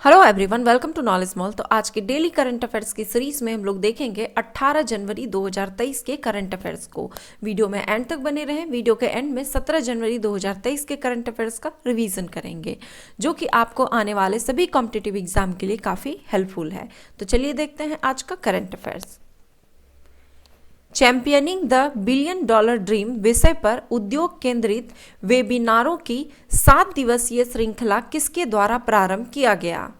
Hello everyone, welcome to Knowledge Mall. तो आज के डेली करंट अफेयर्स की सीरीज में हम लोग देखेंगे 18 जनवरी 2023 के करंट अफेयर्स को। वीडियो में एंड तक बने रहें। वीडियो के एंड में 17 जनवरी 2023 के करंट अफेयर्स का रिवीजन करेंगे, जो कि आपको आने वाले सभी कॉम्पिटिटिव एग्जाम के लिए काफ़ी हेल्पफुल है। तो चलिए देखते हैं आज का current affairs. Championing the billion dollar dream विषय पर उद्योग केंद्रित वेबिनारों की 7 दिवसीय श्रृंखला किसके द्वारा प्रारंभ किया गया?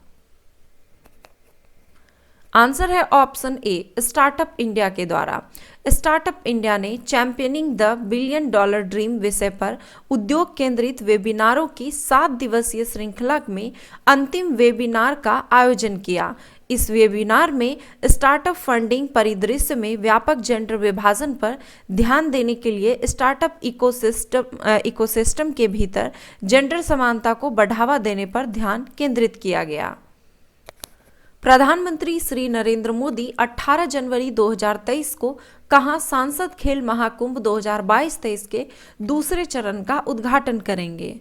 आंसर है ऑप्शन ए, स्टार्टअप इंडिया के द्वारा। स्टार्टअप इंडिया ने चैंपियनिंग द बिलियन डॉलर ड्रीम विषय पर उद्योग केंद्रित वेबिनारों की 7 दिवसीय श्रृंखला में अंतिम वेबिनार का आयोजन किया। इस वेबिनार में स्टार्टअप फंडिंग परिदृश्य में व्यापक जेंडर विभाजन पर ध्यान देने के लिए स्टार्टअप इकोसिस्टम के भीतर जेंडर समानता को बढ़ावा देने पर ध्यान केंद्रित किया गया। प्रधानमंत्री श्री नरेंद्र मोदी 18 जनवरी 2023 को कहां सांसद खेल महाकुंभ 2022-23 के दूसरे चरण का उद्घाटन करेंगे?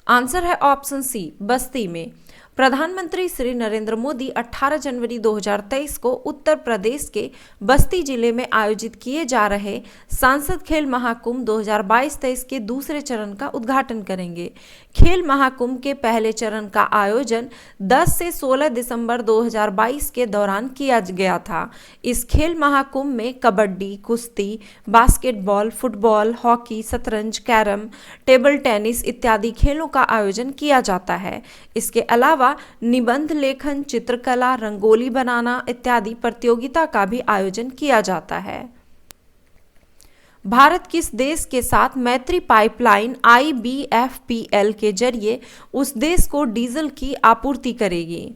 आंसर है ऑप्शन सी, बस्ती में। प्रधानमंत्री श्री नरेंद्र मोदी 18 जनवरी 2023 को उत्तर प्रदेश के बस्ती जिले में आयोजित किए जा रहे सांसद खेल महाकुंभ 2022-23 के दूसरे चरण का उद्घाटन करेंगे। खेल महाकुंभ के पहले चरण का आयोजन 10 से 16 दिसंबर 2022 के दौरान किया गया था। इस खेल महाकुंभ में कबड्डी, कुश्ती, बास्केटबॉल, फुटबॉल, हॉकी, शतरंज, कैरम, टेबल टेनिस इत्यादि खेलों का आयोजन किया जाता है। इसके अलावा निबंध लेखन, चित्रकला, रंगोली बनाना इत्यादि प्रतियोगिता का भी आयोजन किया जाता है। भारत किस देश के साथ मैत्री पाइपलाइन IBFPL के जरिए उस देश को डीजल की आपूर्ति करेगी?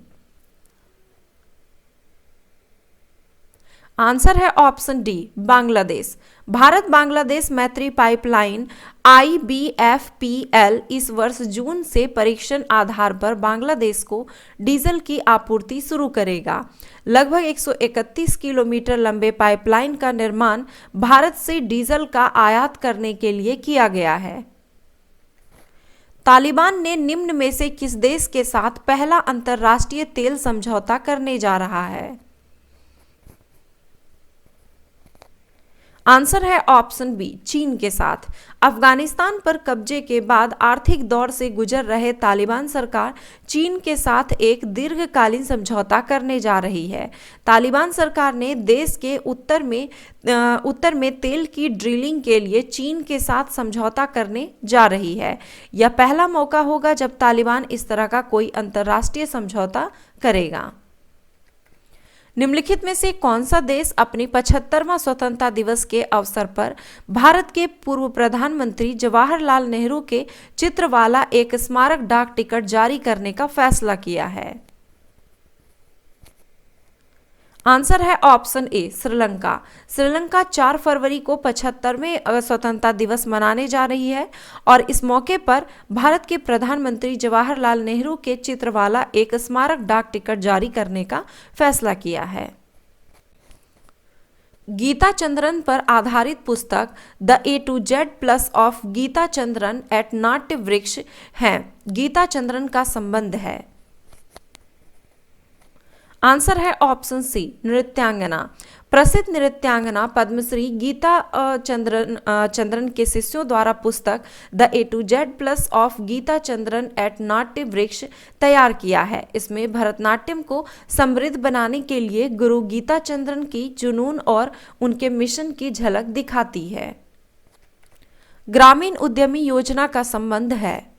आंसर है ऑप्शन डी, बांग्लादेश। भारत बांग्लादेश मैत्री पाइपलाइन IBFPL इस वर्ष जून से परीक्षण आधार पर बांग्लादेश को डीजल की आपूर्ति शुरू करेगा। लगभग 131 किलोमीटर लंबे पाइपलाइन का निर्माण भारत से डीजल का आयात करने के लिए किया गया है। तालिबान ने निम्न में से किस देश के साथ पहला अंतर्राष्ट्रीय तेल समझौता करने जा रहा है? आंसर है ऑप्शन बी, चीन के साथ। अफगानिस्तान पर कब्जे के बाद आर्थिक दौर से गुजर रहे तालिबान सरकार चीन के साथ एक दीर्घकालीन समझौता करने जा रही है। तालिबान सरकार ने देश के उत्तर में तेल की ड्रिलिंग के लिए चीन के साथ समझौता करने जा रही है। यह पहला मौका होगा जब तालिबान इस तरह का कोई अंतर्राष्ट्रीय समझौता करेगा। निम्नलिखित में से कौन सा देश अपने 75वां स्वतंत्रता दिवस के अवसर पर भारत के पूर्व प्रधानमंत्री जवाहरलाल नेहरू के चित्र वाला एक स्मारक डाक टिकट जारी करने का फैसला किया है? आंसर है ऑप्शन ए, श्रीलंका। श्रीलंका 4 फरवरी को 75वें स्वतंत्रता दिवस मनाने जा रही है और इस मौके पर भारत के प्रधानमंत्री जवाहरलाल नेहरू के चित्र वाला एक स्मारक डाक टिकट जारी करने का फैसला किया है। गीता चंद्रन पर आधारित पुस्तक the A to Z plus of Geeta Chandran at Natya Vriksha है गीता चंद्रन का संबंध है? आंसर है ऑप्शन सी, नृत्यांगना। प्रसिद्ध नृत्यांगना पद्मश्री गीता चंद्रन के शिष्यों द्वारा पुस्तक the A to Z plus of Geeta Chandran at Natya Vriksha तैयार किया है। इसमें भरतनाट्यम को समृद्ध बनाने के लिए गुरु गीता चंद्रन की जुनून और उनके मिशन की झलक दिखाती है। ग्रामीण उद्यमी योजना का संबंध है?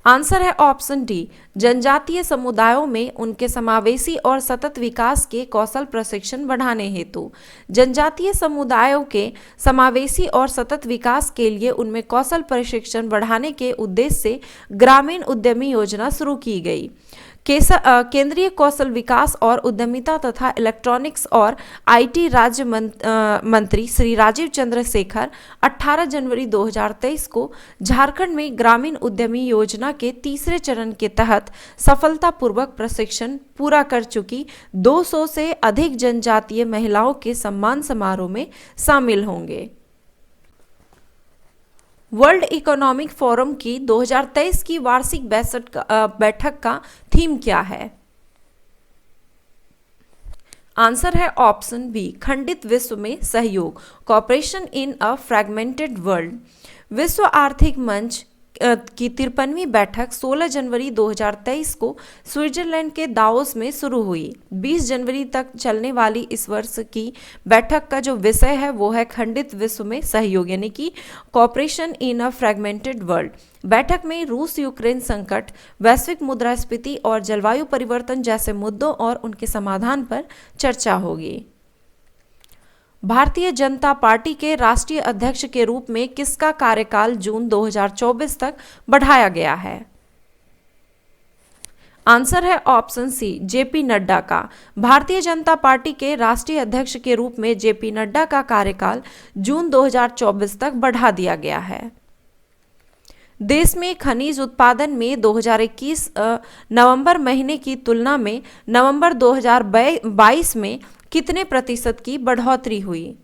आंसर है ऑप्शन डी, जनजातीय समुदायों में उनके समावेशी और सतत विकास के कौशल प्रशिक्षण बढ़ाने हेतु। जनजातीय समुदायों के समावेशी और सतत विकास के लिए उनमें कौशल प्रशिक्षण बढ़ाने के उद्देश्य से ग्रामीण उद्यमी योजना शुरू की गई। केंद्रीय कौशल विकास और उद्यमिता तथा इलेक्ट्रॉनिक्स और IT राज्य मंत्री श्री राजीव चंद्रशेखर 18 जनवरी 2023 को झारखंड में ग्रामीण उद्यमी योजना के तीसरे चरण के तहत सफलतापूर्वक प्रशिक्षण पूरा कर चुकी 200 से अधिक जनजातीय महिलाओं के सम्मान समारोह में शामिल होंगे। वर्ल्ड इकोनॉमिक फोरम की 2023 की वार्षिक बैठक का थीम क्या है? आंसर है ऑप्शन बी, खंडित विश्व में सहयोग, cooperation in a fragmented world. विश्व आर्थिक मंच की 53वीं बैठक 16 जनवरी 2023 को स्विट्जरलैंड के दावोस में शुरू हुई। 20 जनवरी तक चलने वाली इस वर्ष की बैठक का जो विषय है वो है खंडित विश्व में सहयोग, यानी कि cooperation in a fragmented world. बैठक में रूस यूक्रेन संकट, वैश्विक मुद्रास्फीति और जलवायु परिवर्तन जैसे मुद्दों और उनके समाधान पर चर्चा होगी। भारतीय जनता पार्टी के राष्ट्रीय अध्यक्ष के रूप में किसका कार्यकाल जून 2024 तक बढ़ाया गया है? आंसर है ऑप्शन सी, जेपी नड्डा का। भारतीय जनता पार्टी के राष्ट्रीय अध्यक्ष के रूप में जेपी नड्डा का कार्यकाल जून 2024 तक बढ़ा दिया गया है। देश में खनिज उत्पादन में 2021 नवंबर महीने की तुलना में नवंबर 2022 में कितने प्रतिशत की बढ़ोतरी हुई?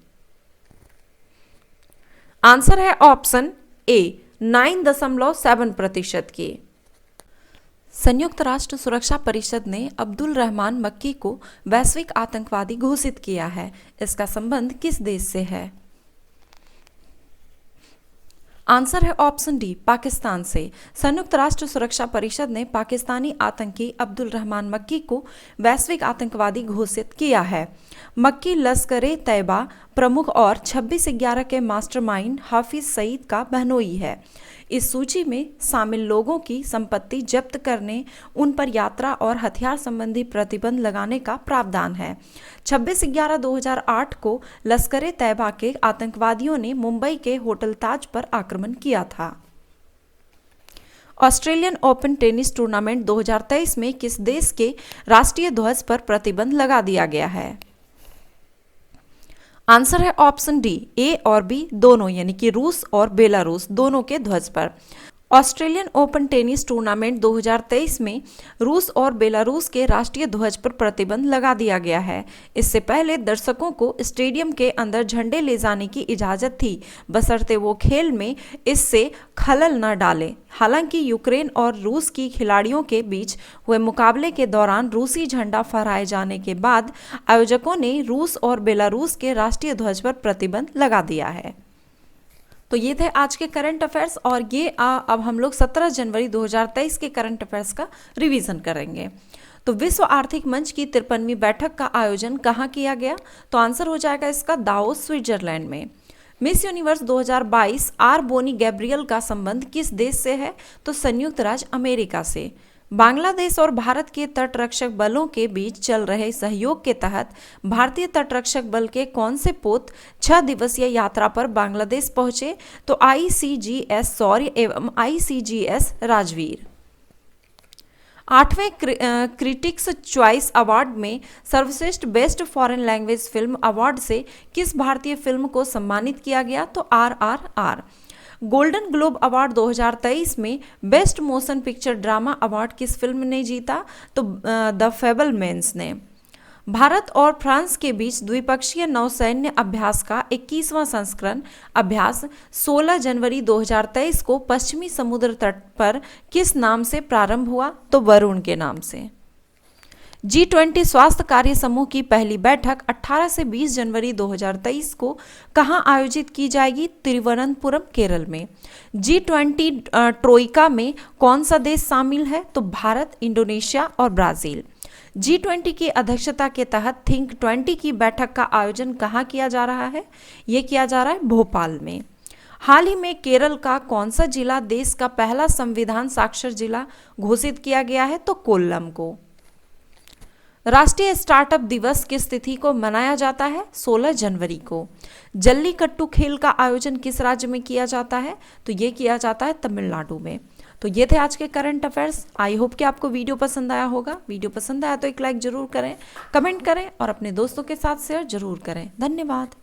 आंसर है ऑप्शन ए, 9.7% की। संयुक्त राष्ट्र सुरक्षा परिषद ने अब्दुल रहमान मक्की को वैश्विक आतंकवादी घोषित किया है। इसका संबंध किस देश से है? आंसर है ऑप्शन डी, पाकिस्तान से। संयुक्त राष्ट्र सुरक्षा परिषद ने पाकिस्तानी आतंकी अब्दुल रहमान मक्की को वैश्विक आतंकवादी घोषित किया है। मक्की लश्कर-ए-तैयबा प्रमुख और 26/11 के मास्टरमाइंड हाफिज सईद का बहनोई है। इस सूची में शामिल लोगों की संपत्ति जब्त करने, उन पर यात्रा और हथियार संबंधी प्रतिबंध लगाने का प्रावधान है। 26/11/2008 को लश्कर-ए-तैयबा के आतंकवादियों ने मुंबई के होटल ताज पर आक्रमण किया था। ऑस्ट्रेलियन ओपन टेनिस टूर्नामेंट 2023 में किस देश के राष्ट्रीय ध्वज पर प्रतिबंध लगा दिया गया है? आंसर है ऑप्शन डी, ए और बी दोनों, यानी कि रूस और बेलारूस दोनों के ध्वज पर। ऑस्ट्रेलियन ओपन टेनिस टूर्नामेंट 2023 में रूस और बेलारूस के राष्ट्रीय ध्वज पर प्रतिबंध लगा दिया गया है। इससे पहले दर्शकों को स्टेडियम के अंदर झंडे ले जाने की इजाज़त थी, बशर्ते वो खेल में इससे खलल न डालें। हालांकि यूक्रेन और रूस की खिलाड़ियों के बीच हुए मुकाबले के दौरान रूसी झंडा फहराए जाने के बाद आयोजकों ने रूस और बेलारूस के राष्ट्रीय ध्वज पर प्रतिबंध लगा दिया है। तो ये थे आज के करंट अफेयर्स, और ये अब हम लोग 17 जनवरी 2023 के करंट अफेयर्स का रिवीजन करेंगे। तो विश्व आर्थिक मंच की 53वीं बैठक का आयोजन कहाँ किया गया? तो आंसर हो जाएगा इसका दावोस, स्विट्जरलैंड में। Miss Universe 2022 R'Bonney Gabriel का संबंध किस देश से है? तो संयुक्त राज्य अमेरिका से। बांग्लादेश और भारत के तटरक्षक बलों के बीच चल रहे सहयोग के तहत भारतीय तटरक्षक बल के कौन से पोत 6 दिवसीय यात्रा पर बांग्लादेश पहुंचे? तो ICGS शौर्य एवं ICGS राजवीर। 8वें क्रिटिक्स चॉइस अवार्ड में सर्वश्रेष्ठ best foreign language film award से किस भारतीय फिल्म को सम्मानित किया गया? तो RRR। गोल्डन ग्लोब अवार्ड 2023 में best motion picture drama award किस फिल्म ने जीता? तो द फेबलमैन्स ने। भारत और फ्रांस के बीच द्विपक्षीय नौसैन्य अभ्यास का 21वां संस्करण अभ्यास 16 जनवरी 2023 को पश्चिमी समुद्र तट पर किस नाम से प्रारंभ हुआ? तो वरुण के नाम से। G20 स्वास्थ्य कार्य समूह की पहली बैठक 18 से 20 जनवरी 2023 को कहां आयोजित की जाएगी? तिरुवनंतपुरम, केरल में। G20 ट्रोइका में कौन सा देश शामिल है? तो भारत, इंडोनेशिया और ब्राजील। G20 की अध्यक्षता के तहत थिंक 20 की बैठक का आयोजन कहां किया जा रहा है? ये किया जा रहा है भोपाल में। हाल ही में केरल का कौन सा जिला देश का पहला संविधान साक्षर जिला घोषित किया गया है? तो कोल्लम को। राष्ट्रीय स्टार्टअप दिवस किस तिथि को मनाया जाता है? 16 जनवरी को। जल्लीकट्टू खेल का आयोजन किस राज्य में किया जाता है? तो ये किया जाता है तमिलनाडु में। तो ये थे आज के करंट अफेयर्स। आई होप कि आपको वीडियो पसंद आया होगा। वीडियो पसंद आया तो एक लाइक जरूर करें, कमेंट करें और अपने दोस्तों के साथ शेयर जरूर करें। धन्यवाद।